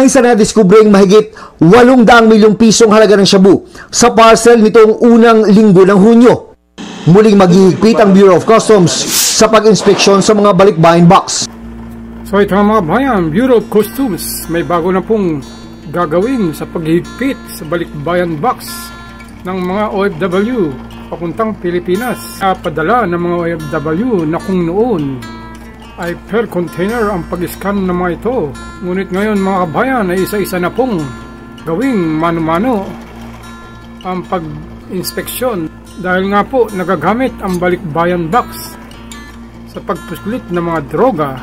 Ay sa nadiskubreng mahigit 800 milyong pisong halaga ng shabu sa parcel nitong unang linggo ng Hunyo. Muling maghihigpit ang Bureau of Customs sa pag-inspeksyon sa mga balikbayan box. So ito mga bayan, Bureau of Customs may bago na pong gagawin sa paghihigpit sa balikbayan box ng mga OFW papuntang Pilipinas. Padala ng mga OFW na kung noon ay per container ang pag-scan ng mga ito. Ngunit ngayon mga kabayan ay isa-isa na pong gawing mano-mano ang pag-inspeksyon dahil nga po nagagamit ang balikbayan box sa pagpuslit ng mga droga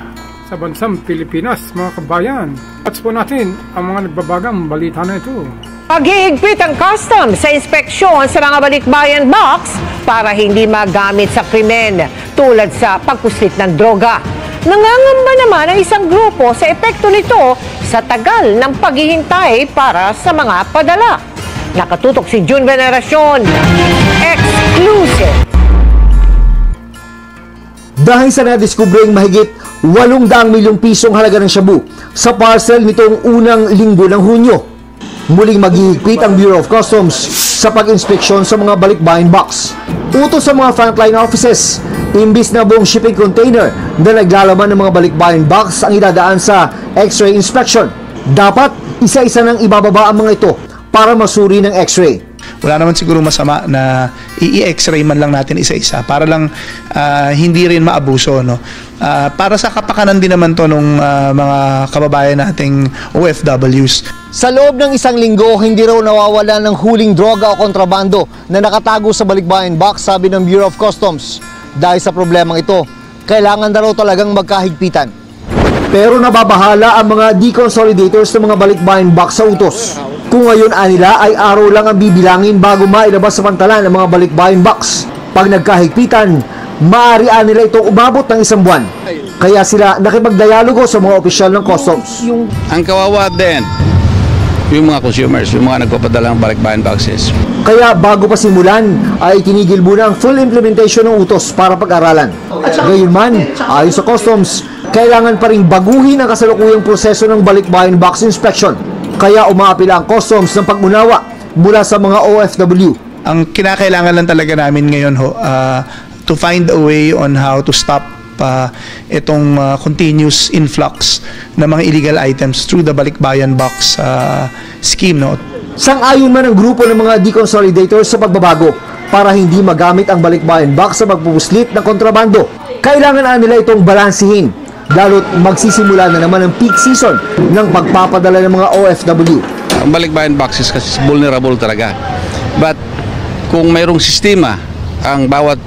sa bansang Pilipinas mga kabayan. At po natin ang mga nagbabagang balita na ito. Paghihigpit ang customs sa inspeksyon sa mga balikbayan box para hindi magamit sa krimen tulad sa pagpuslit ng droga. Nangangamba naman ang isang grupo sa epekto nito sa tagal ng paghihintay para sa mga padala. Nakatutok si June Veneracion. Exclusive! Dahil sa nadiskubreng mahigit 800 milyong pisong halaga ng shabu sa parcel nitong unang linggo ng Hunyo, muling maghihigpit ang Bureau of Customs sa pag-inspeksyon sa mga balikbayan box. Utos sa mga frontline offices, imbis na buong shipping container na naglalaman ng mga balikbayan box ang idadaan sa X-ray inspection, dapat isa-isa nang ibababa ang mga ito para masuri ng X-ray. Wala naman siguro masama na i-X-ray man lang natin isa-isa para lang hindi rin maabuso, no? Para sa kapakanan din naman to ng mga kababayan nating OFWs. Sa loob ng isang linggo, hindi raw nawawala ng huling droga o kontrabando na nakatago sa balikbayan box, sabi ng Bureau of Customs. Dahil sa problemang ito, kailangan na raw talagang magkahigpitan. Pero nababahala ang mga deconsolidators ng mga balikbayan box sa utos. Kung ngayon nila ay araw lang ang bibilangin bago mailabas sa pantalan ng mga balikbayan box. Pag nagkahigpitan, maaari nila itong umabot ng 1 buwan. Kaya sila nakipagdialogo sa mga opisyal ng customs. Ang kawawa din, yung mga consumers, yung mga nagpapadala ng balikbayan boxes. Kaya bago pa simulan, ay tinigil muna ang full implementation ng utos para pag-aralan. Gayunman, ayon sa customs, kailangan pa rin baguhin ang kasalukuyang proseso ng balikbayan box inspection. Kaya umaapila ang customs ng pag-unawa mula sa mga OFW. Ang kinakailangan lang talaga namin ngayon to find a way on how to stop itong continuous influx ng mga illegal items through the balikbayan box scheme, no? Sang-ayon man ang grupo ng mga deconsolidators sa pagbabago para hindi magamit ang balikbayan box sa pagpupuslit ng kontrabando. Kailangan nila itong balansihin, lalo't magsisimula na naman ang peak season ng pagpapadala ng mga OFW. Ang balikbayan boxes kasi vulnerable talaga. But kung mayroong sistema ang bawat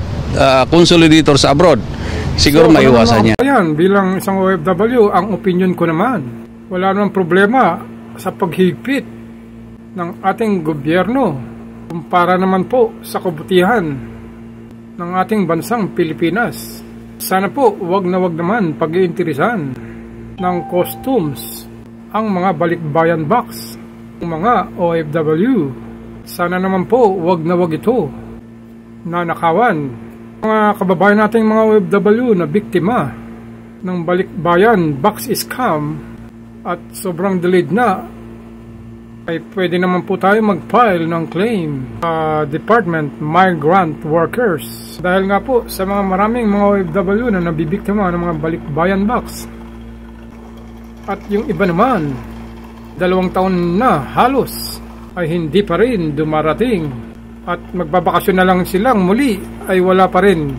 consolidator sa abroad, siguro so, maiwasan niya. Ayan, bilang isang OFW, ang opinion ko naman, wala namang problema sa paghigpit ng ating gobyerno kumpara naman po sa kabutihan ng ating bansang Pilipinas. Sana po wag naman pag-iinteresan ng customs ang mga balikbayan box, ng mga OFW. Sana naman po wag ito nanakawan. Mga kababayan nating mga OFW na biktima ng balikbayan box scam at sobrang delayed na, ay pwede naman po tayo mag-file ng claim sa Department Migrant Workers. Dahil nga po sa mga maraming mga OFW na nabibiktima ng mga balikbayan box. At yung iba naman, 2 taon na halos ay hindi pa rin dumarating. At magbabakasyon na lang silang muli ay wala pa rin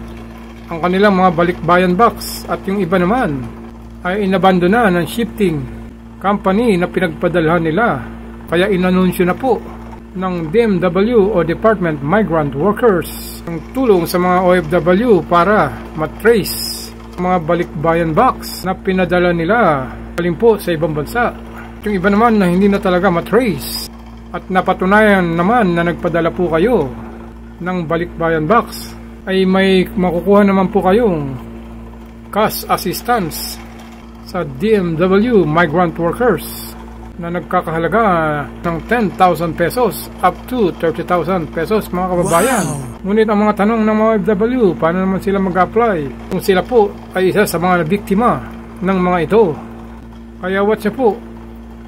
ang kanilang mga balikbayan box. At yung iba naman ay inabandona ng shipping company na pinagpadalhan nila. Kaya inanunsyo na po ng DMW o Department Migrant Workers ang tulong sa mga OFW para matrace ang mga balikbayan box na pinadala nila galing po sa ibang bansa. Yung iba naman na hindi na talaga matrace at napatunayan naman na nagpadala po kayo ng balikbayan box, ay may makukuha naman po kayong cash assistance sa DMW Migrant Workers na nagkakahalaga ng 10,000 pesos up to 30,000 pesos mga kababayan. Wow. Ngunit ang mga tanong ng mga OFW, paano naman sila mag-apply kung sila po ay isa sa mga biktima ng mga ito? Kaya watch po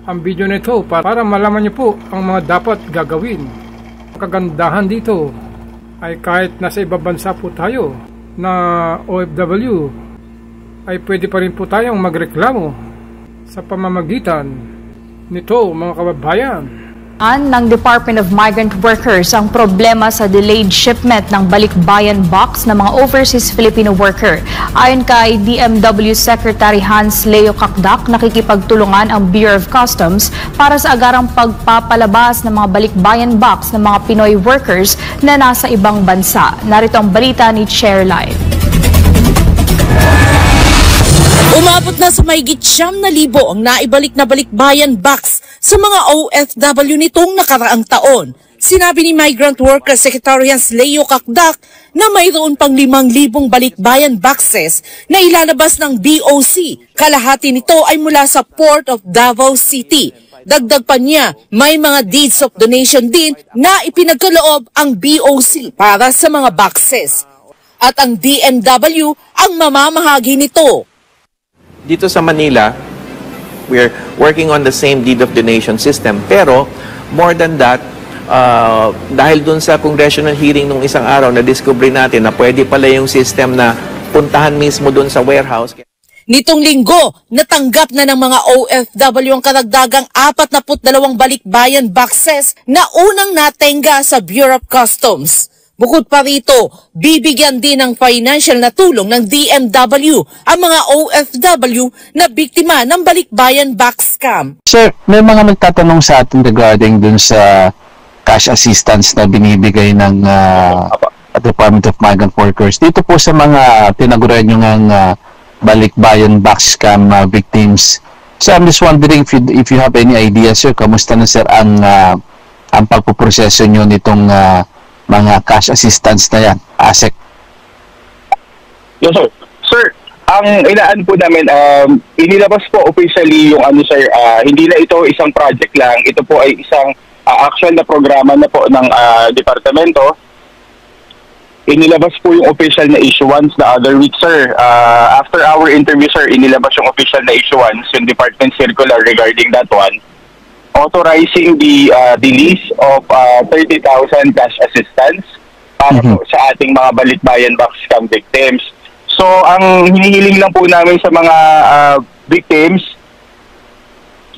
ang video nito para malaman niyo po ang mga dapat gagawin. Kagandahan dito ay kahit nasa ibang bansa po tayo na OFW, ay pwede pa rin po tayong magreklamo sa pamamagitan nito, mga kababayan. Ng Department of Migrant Workers ang problema sa delayed shipment ng balikbayan box ng mga overseas Filipino worker. Ayon kay DMW Secretary Hans Leo Kakdak, nakikipagtulungan ang Bureau of Customs para sa agarang pagpapalabas ng mga balikbayan box ng mga Pinoy workers na nasa ibang bansa. Narito ang balita ni Chairline. Umabot na sa mahigit 9,000 ang naibalik na balikbayan box sa mga OFW nitong nakaraang taon. Sinabi ni Migrant Workers Secretary Hans Leo Kakdak na mayroon pang 5,000 balikbayan boxes na ilalabas ng BOC. Kalahati nito ay mula sa Port of Davao City. Dagdag pa niya, may mga deeds of donation din na ipinagkaloob ang BOC para sa mga boxes. At ang DMW ang mamamahagi nito. Dito sa Manila, we're working on the same deed of donation system. Pero, more than that, dahil dun sa congressional hearing nung isang araw, na-discover natin na pwede pala yung system na puntahan mismo dun sa warehouse. Nitong linggo, natanggap na ng mga OFW ang karagdagang 42 balikbayan boxes na unang natenga sa Bureau of Customs. Bukod pa rito, bibigyan din ng financial na tulong ng DMW ang mga OFW na biktima ng balikbayan box scam. Sir, may mga nagtatanong sa atin regarding dun sa cash assistance na binibigay ng Department of Migrant Workers. Dito po sa mga tinaguran nyo ng balikbayan box scam victims. So I'm just wondering if you have any idea, sir, kamusta na sir ang pagpuproseso nyo nitong mga cash assistance na yan, ASEC? Yes, sir. Sir, ang inaan po namin, inilabas po officially yung sir, hindi na ito isang project lang, ito po ay isang actual na programa na po ng departamento. Inilabas po yung official na issuance the other week, sir. After our interview, sir, inilabas yung official na issuance, yung department circular regarding that one, authorizing the release of 30,000 cash assistance para po sa ating mga balikbayan box scam victims. So, ang hinihiling lang po namin sa mga victims,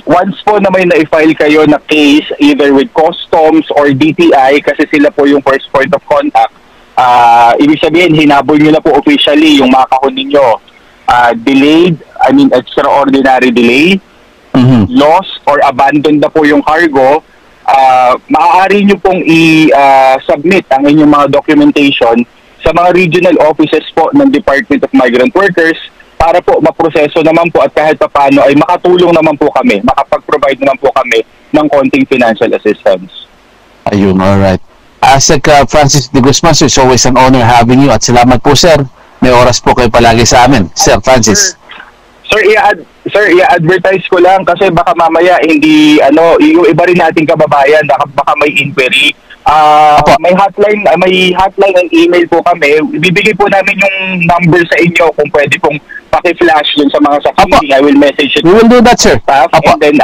once po na may na-file kayo na case either with customs or DTI, kasi sila po yung first point of contact, ibig sabihin, hinabol nyo na po officially yung mga kahon ninyo. Delayed, extraordinary delay, lost or abandoned na po yung cargo, maaari nyo pong i-submit ang inyong mga documentation sa mga regional offices po ng Department of Migrant Workers para po maproseso naman po at kahit paano ay makatulong naman po kami, makapag-provide naman po kami ng konting financial assistance. Ayun, alright. ASEC Francis de Guzman, it's always an honor having you at salamat po, sir. May oras po kayo palagi sa amin. Sir Francis. Sir, i-advertise ko lang kasi baka mamaya hindi, yung iba rin nating kababayan, baka may inquiry. May hotline and email po kami. Ibibigay po namin yung number sa inyo kung pwede pong paki-flash dun sa mga succeeding. I will message it. We will do that, sir. And then,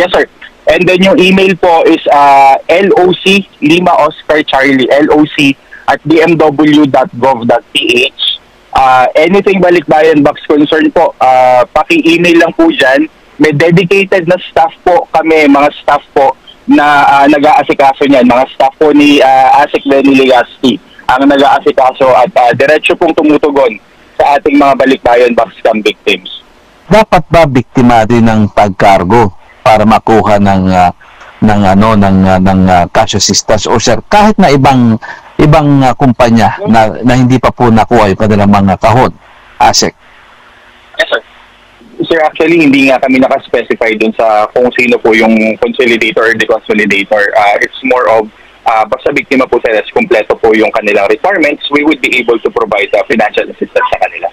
yes, sir. And then yung email po is LOC, Lima Oscar Charlie, LOC@dmw.gov.ph. Anything balikbayan box concern po, paki-email lang po dyan. May dedicated na staff po kami, mga staff po na nag-aasikaso niyan. Mga staff po ni ASEC Benny Legazpi ang nag-aasikaso at diretso pong tumutugon sa ating mga balikbayan box scam victims. Dapat ba biktima din ng pagkargo para makuha ng cash assistance? O sir, kahit na ibang kumpanya na hindi pa po nakuha yung kanilang mga kahon, ASEC? Yes, sir. Sir, actually, hindi nga kami nakaspecify dun sa kung sino po yung consolidator or deconsolidator. It's more of, basta biktima po sila, kumpleto po yung kanilang requirements, we would be able to provide financial assistance sa kanila.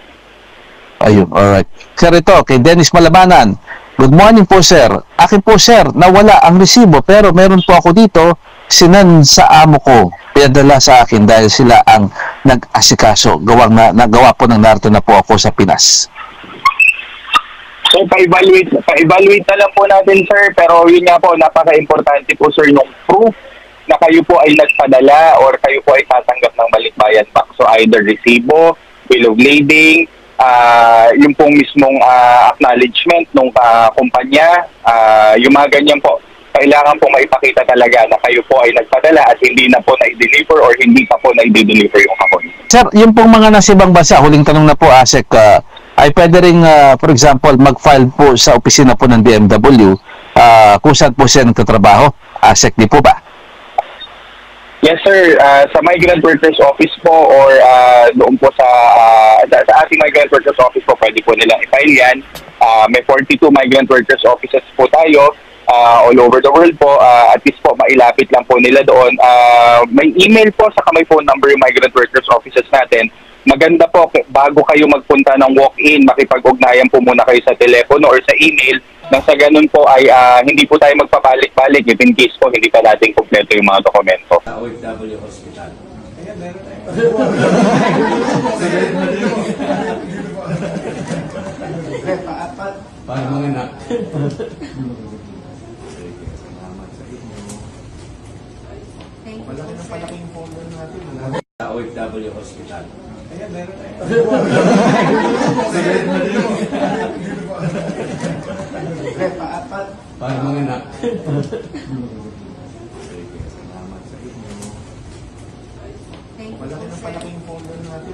Ayun, alright. Sir, ito, kay Dennis Malabanan. Good morning po, sir. Akin po, sir, nawala ang resibo pero meron po ako dito, sinan sa amo ko. Pinadala sa akin dahil sila ang nag-asikaso. Nagawa po ng narito na po ako sa Pinas. So, pa-evaluate na lang po natin, sir. Pero yun nga po, napaka-importante po, sir, yung proof na kayo po ay nagpadala or kayo po ay tatanggap ng balikbayan box. So, either resibo, bill of lading, yung pong mismong acknowledgement ng kumpanya, yung mga ganyan po. Kailangan po maipakita talaga na kayo po ay nagpadala at hindi na po na-deliver or hindi pa po na-deliver yung kahon. Sir, yung pong mga nasa ibang bansa, huling tanong na po, ASEC, ay pwede rin, for example, mag-file po sa opisina po ng DMW kung saan po siya nagtatrabaho. ASEC, di po ba? Yes, sir. Sa Migrant Workers Office po or doon po sa ating Migrant Workers Office po, pwede po nilang i-file yan. May 42 Migrant Workers Offices po tayo all over the world po. At least po, mailapit lang po nila doon. May email po, saka may phone number yung Migrant Workers Offices natin. Maganda po, bago kayo magpunta ng walk-in, makipag-ugnayan po muna kayo sa telepono or sa email. Nang sa ganun po ay hindi po tayo magpapalik-balik if in case po hindi pa natin kompleto yung mga dokumento. OFW Hospital. Ayan, meron tayo. Para mga anak. Malaki na palaking folder natin. OFW Hospital. Ayan, meron tayo. Para mga anak. Malaki na palaking folder natin.